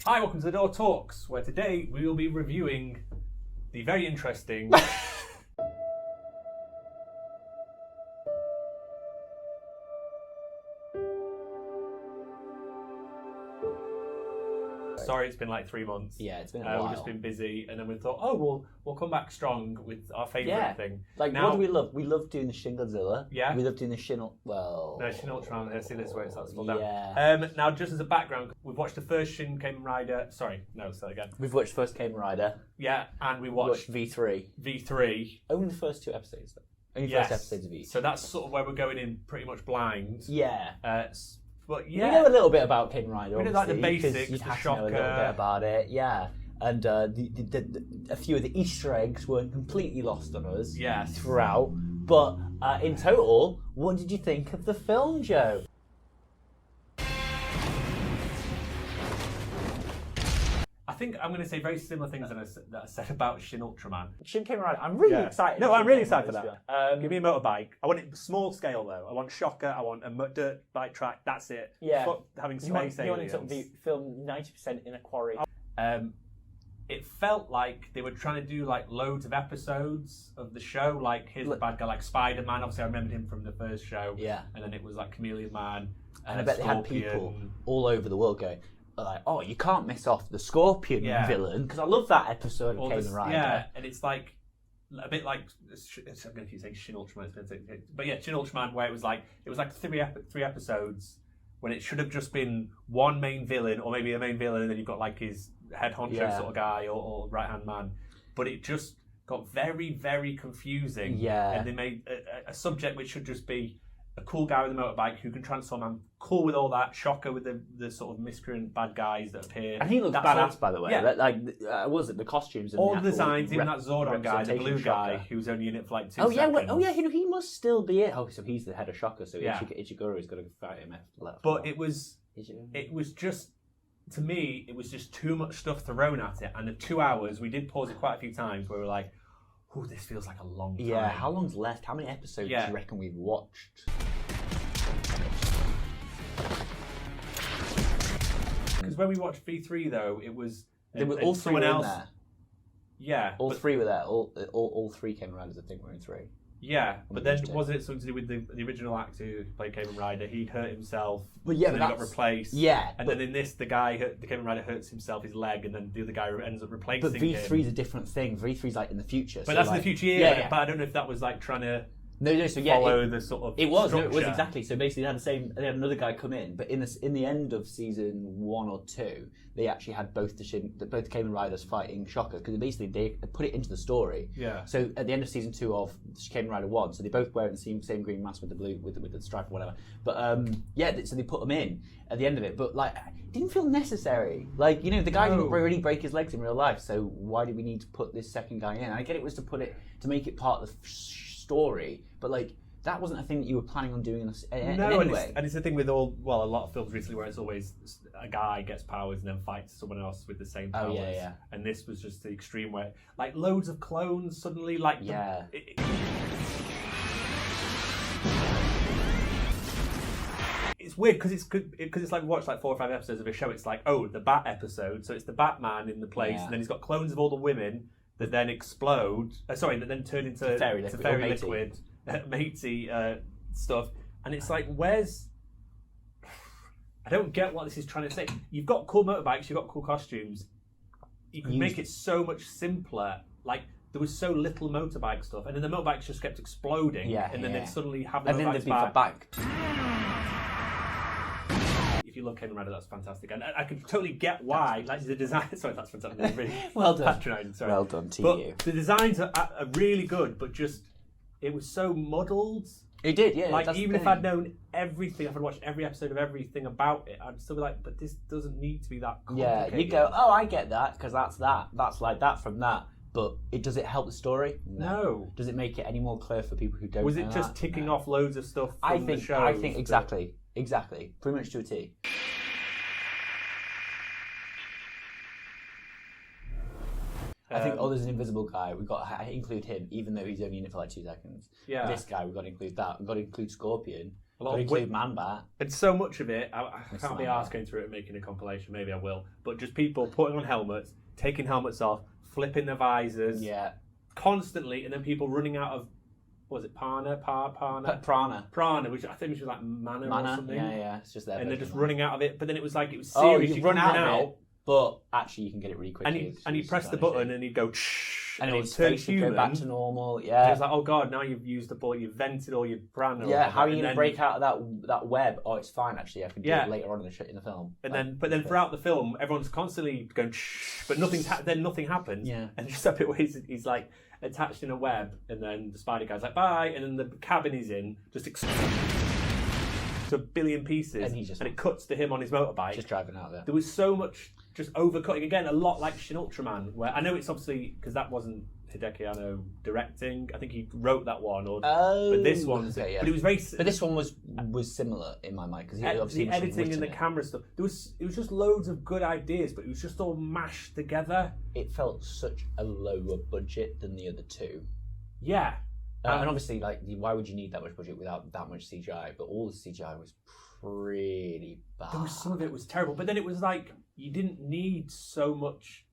Hi, welcome to TheDoorTalks, where today we will be reviewing the very interesting... Sorry, it's been like 3 months. Yeah, it's been a while. We've just been busy, and then we thought, oh, we'll come back strong with our favourite thing. Like, now, what do we love? We love doing the Shin Godzilla. Yeah. We love doing the Shin... Well... No, Shin Ultraman. I see this where it's not spelled down. Yeah. Now, just as a background, we've watched the first Shin Kamen Rider... Sorry, no, say again. We've watched first Kamen Rider. Yeah, and we We watched... watched V3. V3. Only the first 2 episodes, though. Only Yes. first episodes of each. So that's sort of where we're going in pretty much blind. Yeah. But yeah... We know a little bit about Kamen Rider, We know, like, the obviously, basics, you'd the have to know a little shocker. bit about it, yeah. And a few of the Easter eggs weren't completely lost on us Yes. throughout. But in total, what did you think of the film, Joe? I think I'm going to say very similar things that I said about Shin Ultraman. Shin Kamen Rider, I'm really excited. No, for I'm Shin really Kamen excited for Rider. that. Give me a motorbike. I want it small scale though. I want shocker. I want a dirt bike track. That's it. Yeah. Fuck having You want space it to aliens. be filmed 90% in a quarry. It felt like they were trying to do like loads of episodes of the show. Like here's the bad guy, like Spider-Man. Obviously, I remembered him from the first show. Yeah. And then it was like Chameleon Man. And I bet they had people all over the world going, like, oh, you can't miss off the Scorpion villain, because I love that episode of Kamen Rider. Yeah, and it's like a bit like I'm going to keep saying Shin Ultraman, but yeah, Shin Ultraman, where it was like three episodes when it should have just been one main villain, or maybe a main villain, and then you've got like his head honcho sort of guy or right hand man, but it just got very, very confusing. Yeah, and they made a subject which should just be a cool guy with a motorbike who can transform. I'm cool with all that. Shocker with the sort of miscreant bad guys that appear. And he looks badass, by the way. Yeah. Like, was it the costumes? And all the the designs, even that Zordon guy, the blue guy, Shocker. who's only in it for like 2 Oh yeah, seconds. he must still be it. Oh, so he's the head of Shocker. So Yeah. Ichiguro is going to fight him after that. But it was just, to me, it was just too much stuff thrown at it. And the 2 hours, we did pause it quite a few times where we were like, "Oh, this feels like a long time." Yeah, how long's left? How many episodes do you reckon we've watched? Because when we watched V3 though, it was They were all three someone in else. there. Yeah, All three were there. All three Kamen Riders, I think, were in 3. Yeah, but then Interesting. wasn't it something to do with the original actor who played Kamen Rider? He'd hurt himself, But yeah, and but then he got that's- replaced. Yeah, and then in this, the Kamen Rider hurts himself, his leg, and then the other guy ends up replacing but him. V3 is a different thing. V3 is like in the future. But so that's like, in the future year. Yeah. But I don't know if that was like trying to No, so yeah, follow the sort of it was structure. exactly. So basically, they had another guy come in, but in the end of season 1 or 2, they actually had both the Kamen Riders fighting Shocker, because basically they put it into the story. Yeah. So at the end of season 2 of Kamen Rider 1, so they both wearing the same green mask with the blue with the stripe or whatever. But so they put them in at the end of it, but like it didn't feel necessary. Like, you know, the guy didn't really break his legs in real life, so why did we need to put this second guy in? I get it was to make it part of the story, but like, that wasn't a thing that you were planning on doing in any way. And it's the thing with a lot of films recently where it's always a guy gets powers and then fights someone else with the same powers. Oh, yeah. And this was just the extreme where, like, loads of clones suddenly, like... Yeah. It's weird because it's like watch like 4 or 5 episodes of a show. It's like, oh, the Bat episode, so it's the Batman in the place, and then he's got clones of all the women that then explode. That then turn into fairy liquid, matey stuff. And it's like, where's? I don't get what this is trying to say. You've got cool motorbikes, you've got cool costumes. You can make it so much simpler. Like, there was so little motorbike stuff, and then the motorbikes just kept exploding, and then they'd suddenly have the motorbikes back. If you love Kamen Rider, that's fantastic, and I can totally get why. Like the design, sorry, that's fantastic. Really Well done. patronising. Sorry. Well done to but you. The designs are really good, but just it was so muddled. It did, yeah. Like, even if I'd known everything, if I'd watched every episode of everything about it, I'd still be like, but this doesn't need to be that complicated. Yeah, you go, oh, I get that, because that's like that from that. But does it help the story? No. Does it make it any more clear for people who don't Was know it just that? ticking off loads of stuff from I the show? I think exactly. Pretty much to a T. I think, there's an invisible guy. We've got to include him, even though he's only in it for like 2 seconds. Yeah. This guy, we've got to include that. We've got to include Scorpion. A lot Could of include Man-Bat. and so much of it, I Mr. can't be Man-Bat. arsed going through it and making a compilation. Maybe I will, but just people putting on helmets, taking helmets off, flipping their visors, Yeah. constantly, and then people running out of. What was it Prana, Prana. which I think was like mana or Mana. something. Yeah. It's just there. And they're just running out of it, but then it was serious. Oh, you run couldn't out of it, but actually you can get it really quickly. and you press the button and he'd go, and it would its turn face would human. go back to normal. And Yeah. it's like, oh god, now you've used the bullet, you've vented all your prana. or Yeah, how are whatever, you and going to then- break out of that web? Oh, it's fine, actually. I can do Yeah. it later on in the film. And but then throughout the film, everyone's constantly going, but then nothing happens. Yeah. And just a bit where he's like attached in a web, and then the spider guy's like, bye, and then the cabin he's in just to a billion pieces, And it cuts to him on his motorbike. Just driving out of it. There was so much just overcutting. Again, a lot like Shin Ultraman, where I know it's obviously, because that wasn't Hideki Anno directing. I think he wrote that one, but this one, okay, yeah. but it was very. But this one was similar in my mind because obviously the editing and the camera stuff. It was just loads of good ideas, but it was just all mashed together. It felt such a lower budget than the other two. Yeah. And obviously, why would you need that much budget without that much CGI? But all the CGI was pretty bad. There was some of it was terrible, but then it was like you didn't need so much.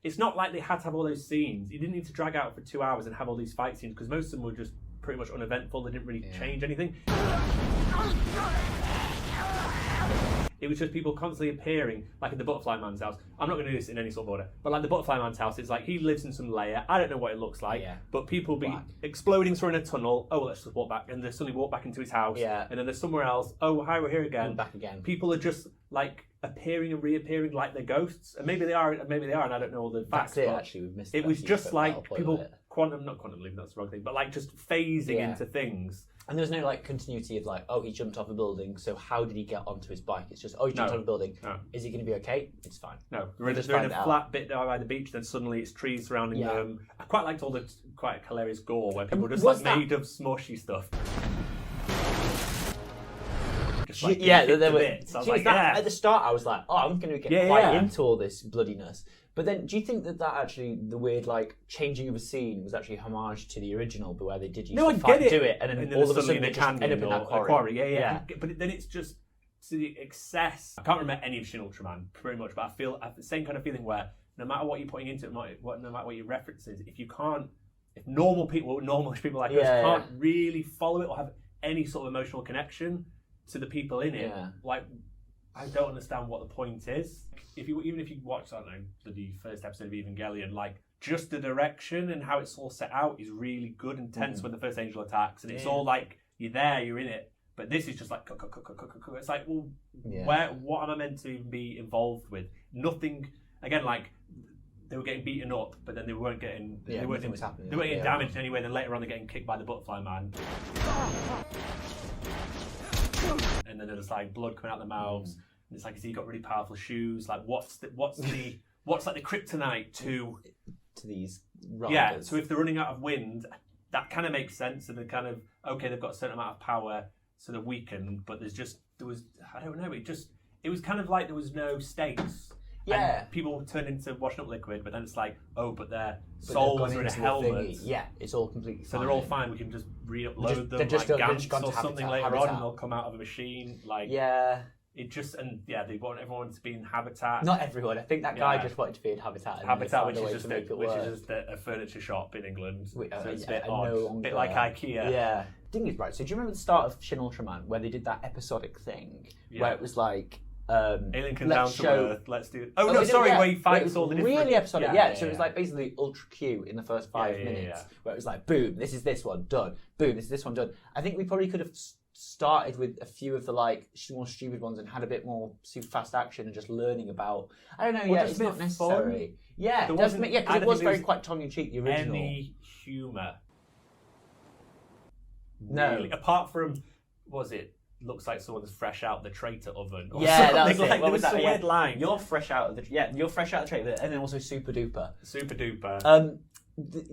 It's not like they had to have all those scenes. You didn't need to drag out for 2 hours and have all these fight scenes because most of them were just pretty much uneventful. They didn't really change anything. It was just people constantly appearing, like in the Butterfly Man's house. I'm not going to do this in any sort of order, but like the Butterfly Man's house, it's like he lives in some layer. I don't know what it looks like, but people be exploding through in a tunnel. Oh, let's just walk back, and they suddenly walk back into his house. Yeah. And then there's somewhere else. Oh, hi, we're here again. Back again. People are just like appearing and reappearing like they're ghosts, and maybe they are, and I don't know all the facts. That's it. Actually, we've missed. It was just like people it. not quantum leap. That's the wrong thing, but like just phasing into things. And there's no continuity of oh, he jumped off a building, so how did he get onto his bike? It's just, oh, he jumped off a building. No. Is he going to be okay? It's fine. No, they're in a flat bit down by the beach, then suddenly it's trees surrounding them. I quite liked all the quite hilarious gore where people were just made of smushy stuff. Just, there were. bits. I was At the start, I was like, oh, I'm going to get quite into all this bloodiness. But then, do you think that actually, the weird changing of a scene was actually a homage to the original, but where they did do it, and then all of a sudden they just end up in that quarry? Yeah. But then it's just to the excess. I can't remember any of Shin Ultraman pretty much, but I feel the same kind of feeling where no matter what you're putting into it, no matter what your references, if normal people like us can't really follow it or have any sort of emotional connection to the people in it, I don't understand what the point is. Even if you watch, I don't know, the first episode of Evangelion, just the direction and how it's all set out is really good and tense when the first angel attacks, and it's all like you're there, you're in it. But this is just like it's like, well, what am I meant to even be involved with? Nothing. Again, they were getting beaten up, but then they weren't getting. Nothing was happening. They weren't getting damaged anyway. Then later on, they're getting kicked by the Butterfly Man. And then there's blood coming out their mouths. And it's he's got really powerful shoes. What's the kryptonite to these riders? Yeah, so if they're running out of wind, that kind of makes sense. And they're kind of they've got a certain amount of power, so they're weakened. But I don't know. It was kind of like there was no stakes. Yeah, and people turned into washing up liquid, but then it's but their souls are in a helmet. Yeah, it's all completely fine. So they're all fine. We can just re-upload them Gantz or something later on, and they'll come out of a machine. It just they want everyone to be in Habitat. Not everyone. I think that guy just wanted to be in Habitat. Habitat, which is just a furniture shop in England. So it's a bit odd, a bit like IKEA. Yeah. The thing is, right. So do you remember the start of Shin Ultraman where they did that episodic thing where it was Alien come down to Earth. Let's do it. Oh no, sorry. Where he fights all the different. Really episodic. So it was basically Ultra Q in the first 5 minutes, where it was boom, this is this one done. Boom, this is this one done. I think we probably could have started with a few of the more stupid ones and had a bit more super fast action and just learning about. I don't know. It's not necessary. Fun. Yeah, because it was very quite tongue in cheek. The original. Any humour? No, really. Apart from looks like someone's fresh out the traitor oven. Or that's it. What was that weird line? You're fresh out of the traitor, and then also super duper. Super duper.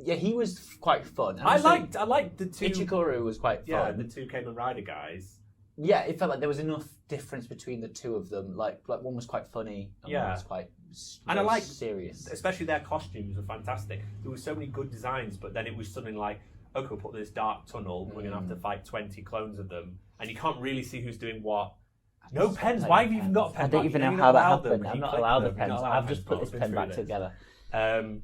He was quite fun. And I liked the two. Ichikuru was quite fun. Yeah, the two Kamen Rider guys. Yeah, it felt like there was enough difference between the two of them. One was quite funny, and one was quite and I liked serious. Especially their costumes were fantastic. There were so many good designs, but then it was something okay, we'll put this dark tunnel, we're going to have to fight 20 clones of them, and you can't really see who's doing what. No pens. Why have you even got a pen? I don't back? even You're know not how that allowed them. happened. I'm You not click allowed the them. You're pens. not allowed I've just put pens. this I've pen been back through together. this.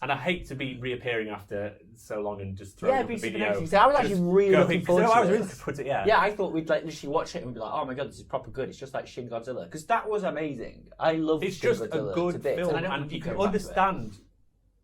And I hate to be reappearing after so long and just throwing Yeah, up a it'd be super video. nice. I was actually really looking forward to I was it. really looking forward to it, yeah. Yeah, I thought we'd like literally watch it and be like, oh my god, this is proper good. It's just like Shin Godzilla. Because that was amazing. I love It's Shin just a Godzilla good to bits, film, I don't and want to you keep can going back to it. understand.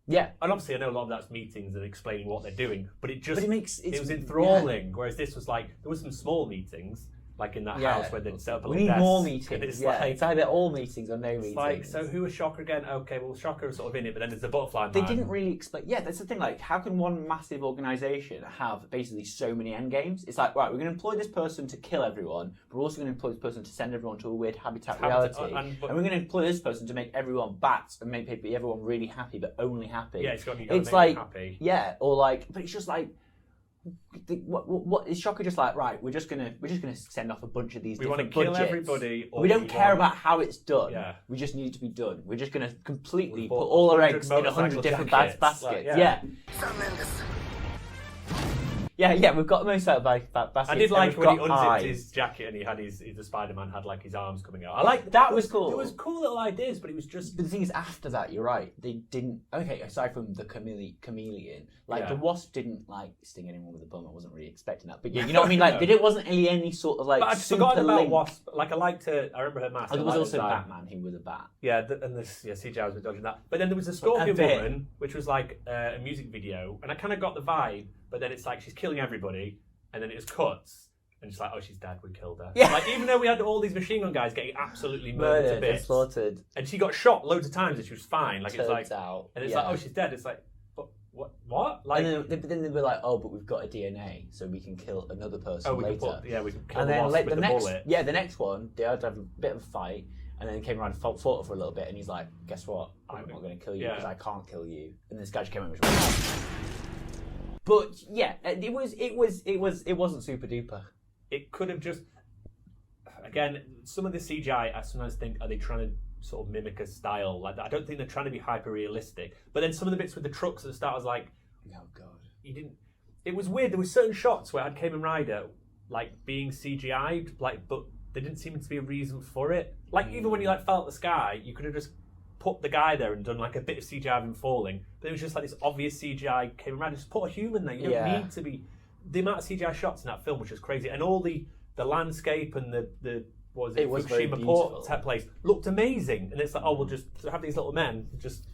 Yeah. And obviously, I know a lot of that's meetings and explaining what they're doing, but it just But it was enthralling. Whereas this was like there was some small meetings, like in that house where they'd set up a We little need desk, more and meetings. It's Yeah, like, it's either all meetings or no it's meetings. like, so who was Shocker again? Okay, well, Shocker is sort of in it, but then there's the butterfly man. They didn't really explain. Yeah, that's the thing. Like, how can one massive organisation have basically so many end games? It's like, right, we're going to employ this person to kill everyone, but we're also going to employ this person to send everyone to a weird habitat reality, and we're going to employ this person to make everyone bats and make everyone really happy, but only happy. Yeah, it's It's like, them happy. yeah, or like, but it's just like. What is Shocker just like? Right, we're just gonna send off a bunch of these. We want to different kill budgets. everybody. Or We don't care about how it's done. Yeah. We just need it to be done. We're just gonna completely We put bought all our 100 eggs in 100 different motorcycle baskets. jackets. Yeah. Yeah, we've got the motorcycle baskets. I did and like we've when he got unzipped eyes. his jacket and he had the Spider-Man had like his arms coming out. I like That was cool. It was cool little ideas, but it was just But the thing is, after that, you're right. They didn't. Okay, aside from the chameleon, like Yeah. the wasp didn't like sting anyone with a bum. I wasn't really expecting that. But yeah, you know what I mean. Like, it wasn't really any sort of like. But I'd super forgotten about link. Wasp. Like I liked her. I remember her mask. There I was liked also the design. Batman who was a bat. Yeah, and this CGI was dodging that. But then there was a Scorpion bit. Woman, which was like a music video, and I kind of got the vibe. But then it's like she's killing everybody, and then it just cuts, and it's like, oh, she's dead. We killed her. Yeah. Like even though we had all these machine gun guys getting absolutely murdered to Murdered and bits, slaughtered. and she got shot loads of times, and she was fine. Like it's Turns like, out, and it's yeah. like, oh, she's dead. It's like, but what? Like, But then they were like, oh, but we've got a DNA, so we can kill another person we later. can we can kill And the then wasp like, with the the next, bullet. yeah, the next one, they had to have a bit of a fight, and then he came around and fought for a little bit, and he's like, guess what? I'm not going to kill you Yeah. because I can't kill you. And this guy just came in and was like, but yeah, it wasn't super duper. It could have just, again, some of the CGI, I sometimes think, are they trying to sort of mimic a style like that? I don't think they're trying to be hyper realistic. But then some of the bits with the trucks at the start, I was like, Oh god. you didn't. It was weird. There were certain shots where I had Kamen Rider like being CGI'd, like, but there didn't seem to be a reason for it. Like even when you like fell at the sky, you could have just put the guy there and done like a bit of CGI of him falling. But it was just like this obvious CGI Kamen Rider. Just put a human there. You don't need to be. The amount of CGI shots in that film was just crazy, and all the landscape and the what was it? It was very Fukushima beautiful. port type place looked amazing. And it's like, oh, we'll just have these little men. Just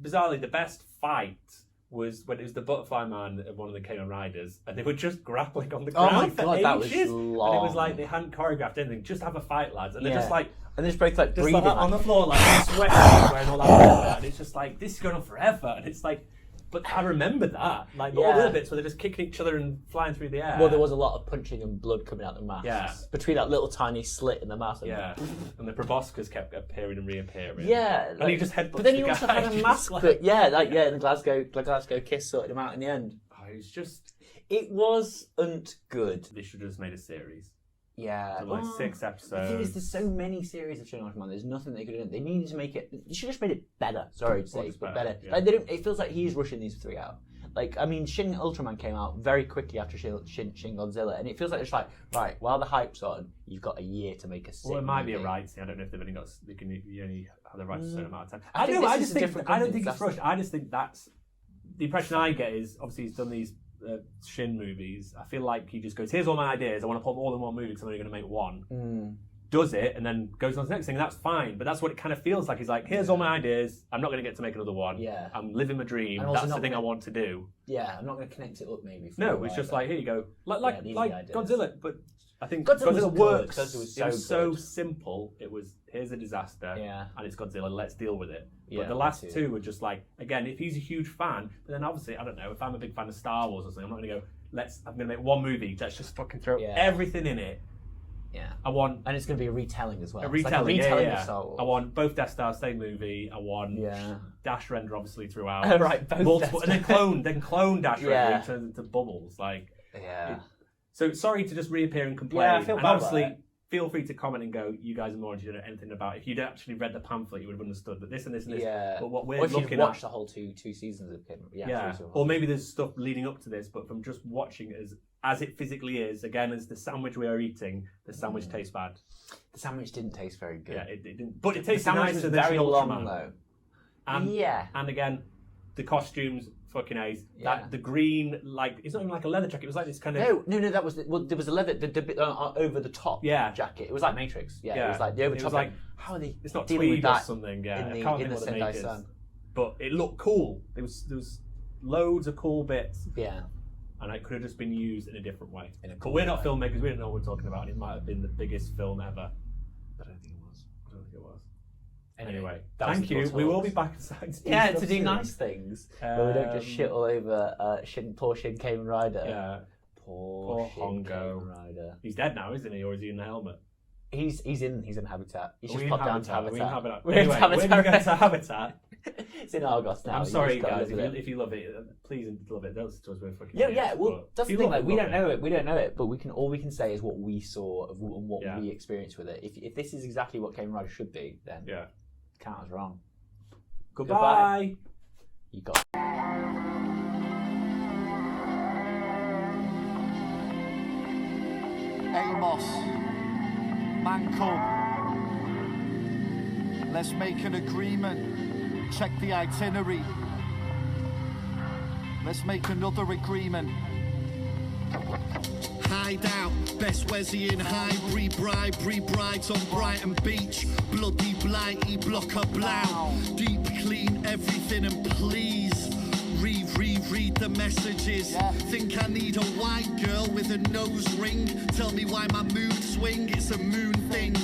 bizarrely, the best fight was when it was the Butterfly Man of one of the Kamen Riders, and they were just grappling on the Oh ground my for God, ages. that was And it was long. like they hadn't choreographed anything. Just have a fight, lads. And they're just like. and they're both like Just breathing like that on the like, floor, like sweating, wearing all that leather, and it's just like this is going on forever, and it's like, but I remember that, like all the Yeah. other bits where they're just kicking each other and flying through the air. well, there was a lot of punching and blood coming out the masks. Yeah. Between that little tiny slit in the mask. yeah, and the proboscis kept appearing and reappearing. Yeah, and he just headbutts but then the you also guy, had a just mask. like- But yeah, the Glasgow kiss sorted him out in the end. Oh, it was just. It wasn't good. They should have just made a series. Yeah, So like 6 The episodes. thing is, there's so many series of Shin Kamen. There's nothing they could have done. They needed to make it. They should have just made it better. Sorry to say, just but better, better. yeah. Like they don't. It feels like he's rushing these 3 out. Like I mean, Shin Ultraman came out very quickly after Shin Godzilla, and it feels like it's like right while the hype's on, you've got a year to make a. Well, it might be a movie. rights thing. I don't know if they've only got. They can you only have the rights a certain amount of time. I think know, this I is just a think. different I don't company, think it's that's rushed. I just think that's the impression I get is obviously he's done these Shin movies. I feel like he just goes, "Here's all my ideas. I want to put them all in one movie because I'm only going to make one." Does it and then goes on to the next thing. And that's fine, but that's what it kind of feels like. He's like, "Here's all my ideas. I'm not going to get to make another one. Yeah. I'm living my dream. And also That's the not thing I gonna- want to do." Yeah, I'm not going to connect it up maybe. For No, a it's while, just but- like here you go, these are like the ideas. Godzilla. But I think Godzilla was Godzilla good. works. Godzilla was it was so so good. simple. It was here's a disaster, Yeah. and it's Godzilla. Let's deal with it. Yeah, But the me last too. 2 were just like, again, if he's a huge fan, but then obviously I don't know if I'm a big fan of Star Wars or something. I'm not going to go. I'm going to make one movie. Let's just fucking throw Yeah. everything in it. Yeah, I want and it's going to be a retelling as well. a It's like retelling. retelling yeah. of Star Wars. I want both Death Stars, same movie. I want Yeah. Dash render obviously throughout. Right, both multiple, Death and then clone Dash Yeah. render turns into bubbles like. Yeah. So sorry to just reappear and complain. Yeah, I feel and bad obviously, about it. feel free to comment and go, you guys are more interested in anything about it. If you'd actually read the pamphlet, you would have understood that this and this and this. Yeah. But what we're Or if looking you've watched at, the whole two seasons of Kim. yeah. Or maybe there's stuff leading up to this, but from just watching it as it physically is, again, as the sandwich we are eating, the sandwich tastes bad. The sandwich didn't taste very good. Yeah, it didn't. But it The tasted sandwich nicer was than very Shin long Ultraman. though. And, Yeah. And again, the costumes, fucking ace. Yeah. The green, like, it's not even like a leather jacket. It was like this kind of... No, that was... Well, there was a leather... The bit over the top jacket. It was like Matrix. Yeah, it was like the over the top. Like, how are they it's not dealing with tweed or that something, yeah. in I can't the think what the Sendai make is. Sun? But it looked cool. There was loads of cool bits. Yeah. And it could have just been used in a different way. In a But cool we're not way. filmmakers. We don't know what we're talking about. And it might have been the biggest film ever. But I don't think it was. I don't think it was. Anyway, that was thank the you. Talks. We will be back to Yeah, stuff to do soon. nice things. Where we don't just shit all over poor Shin Kamen Rider. Yeah. Poor Shin Hongo. Kamen Rider. He's dead now, isn't he? Or is he in the helmet? He's in Habitat. He's Are just we in popped down to Habitat? Are we in Habitat. Habitat? We're in Anyway, when Habitat. you get to Habitat, It's in Argos now. I'm You sorry, just gotta guys. live with it. If you love it, please love it. Don't listen to us. We're fucking Yeah, idiots, well, but that's if the you thing. love Like, we love don't know it. We don't know it, but all we can say is what we saw and what Yeah. we experienced with it. If this is exactly what Kamen Rider should be, then Yeah. count us wrong. Goodbye. You got. Amos, man cub, let's make an agreement, check the itinerary, let's make another agreement. Hideout, best Wesleyan hybrid, bribery, brides on Brighton Beach, bloody blighty, blocker blow, deep clean everything and please. Read the messages. Think I need a white girl with a nose ring. Tell me why my mood swing. It's a moon thing.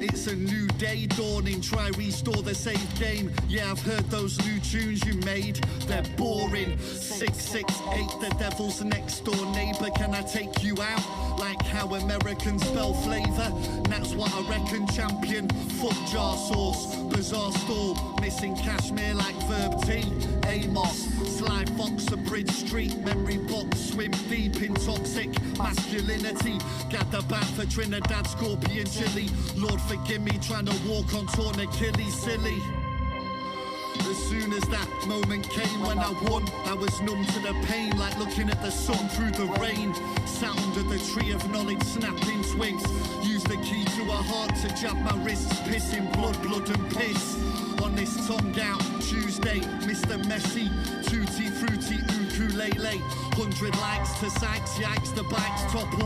It's a new day dawning. Try restore the save game. Yeah, I've heard those new tunes you made. They're boring. 668, the devil's next door neighbor. Can I take you out? Like how Americans spell flavor. That's what I reckon, champion. Foot jar sauce, bizarre stall. Missing cashmere like verb T. Amos, Sly Fox, a Bridge Street. Memory box, swim deep in toxic masculinity. Gather back for Trinidad, Scorpion, Chili. Lord forgive me, trying to walk on torn Achilles, silly. As soon as that moment came when I won, I was numb to the pain, like looking at the sun through the rain. Sat under the tree of knowledge, snapping twigs. Used the key to a heart to jab my wrists, pissing blood and piss. On this tongue out Tuesday, Mr. Messi, tutti frutti ukulele. 100 likes to Sykes, yikes, the bike's topple.